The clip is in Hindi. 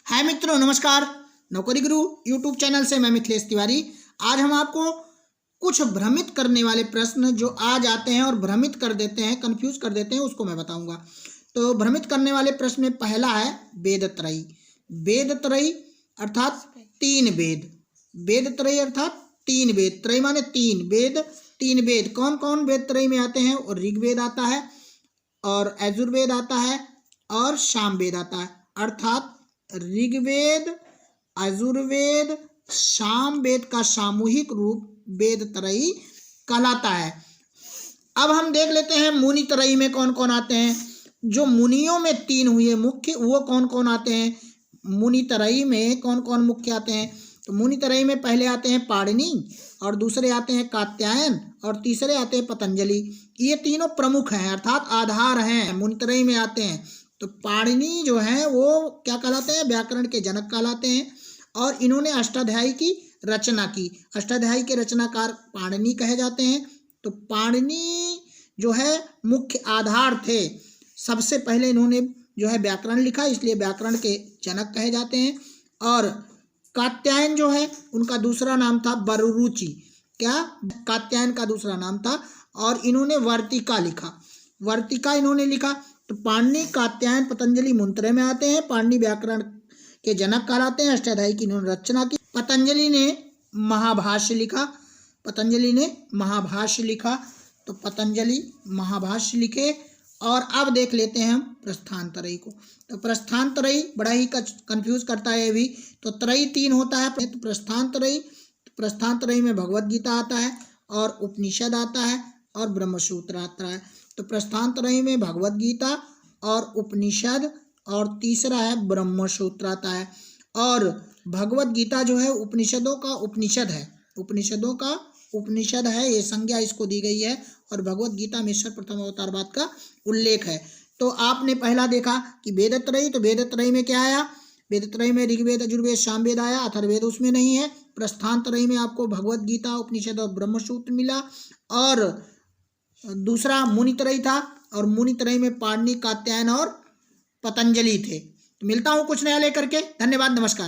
हाय मित्रों, नमस्कार। नौकरी गुरु यूट्यूब चैनल से मैं मिथिलेश तिवारी। आज हम आपको कुछ भ्रमित करने वाले प्रश्न जो आज आते हैं और भ्रमित कर देते हैं, कंफ्यूज कर देते हैं, उसको मैं बताऊंगा। तो भ्रमित करने वाले प्रश्न में पहला है वेदत्रयी। वेदत्रयी अर्थात तीन वेद। वेदत्रयी अर्थात तीन वेद। त्रयी माने तीन वेद। तीन वेद कौन कौन वेदत्रयी में आते हैं? और ऋग्वेद आता है, और यजुर्वेद आता है, और सामवेद आता है। अर्थात ऋग्वेद, यजुर्वेद, सामवेद का सामूहिक रूप वेदत्रयी कहलाता है। अब हम देख लेते हैं मुनित्रयी में कौन कौन आते हैं। जो मुनियों में तीन हुए मुख्य, वो कौन कौन आते हैं? मुनित्रयी में कौन कौन मुख्य आते हैं? तो मुनित्रयी में पहले आते हैं पाणिनि, और दूसरे आते हैं कात्यायन, और तीसरे आते हैं पतंजलि। ये तीनों प्रमुख हैं, अर्थात आधार हैं, मुनित्रयी में आते हैं। तो पाणिनि जो है वो क्या कहलाते हैं? व्याकरण के जनक कहलाते हैं, और इन्होंने अष्टाध्यायी की रचना की। अष्टाध्यायी के रचनाकार पाणिनि कहे जाते हैं। तो पाणिनि जो है मुख्य आधार थे। सबसे पहले इन्होंने जो है व्याकरण लिखा, इसलिए व्याकरण के जनक कहे जाते हैं। और कात्यायन जो है उनका दूसरा नाम था बररुचि। क्या कात्यायन का दूसरा नाम था? और इन्होंने वर्तिका लिखा। वर्तिका इन्होंने लिखा। तो पाणिनि, कात्यायन, पतंजलि मुनित्रयी में आते हैं। पाणिनि व्याकरण के जनक कहलाते हैं। अष्टाध्यायी की इन्होंने रचना की। पतंजलि ने महाभाष्य लिखा। पतंजलि ने महाभाष्य लिखा। तो पतंजलि महाभाष्य लिखे। और अब देख लेते हैं हम प्रस्थानत्रयी को। तो प्रस्थानत्रयी बड़ा ही कंफ्यूज करता है ये भी। तो त्रयी तीन होता है। तो प्रस्थानत्रयी में भगवत गीता आता है, और उपनिषद आता है, और ब्रह्मसूत्र आता है। तो प्रस्थानत्रयी में भगवत गीता और उपनिषद, और तीसरा है ब्रह्मसूत्र आता है। और भगवत गीता जो है उपनिषदों का उपनिषद है। उपनिषदों का उपनिषद है, ये संज्ञा इसको दी गई है। और भगवत गीता में ईश्वर प्रथम अवतारवाद का उल्लेख है। तो आपने पहला देखा कि वेदत्रयी। तो वेदत्रयी में क्या आया? वेदत्रयी में ऋग्वेद, यजुर्वेद, सामवेद आया। अथर्ववेद उसमें नहीं है। प्रस्थानत्रयी में आपको भगवत गीता, उपनिषद और ब्रह्मसूत्र मिला। और दूसरा मुनित्रयी था, और मुनित्रयी में पाणिनि, कात्यायन और पतंजलि थे। तो मिलता हूँ कुछ नया लेकर के। धन्यवाद, नमस्कार।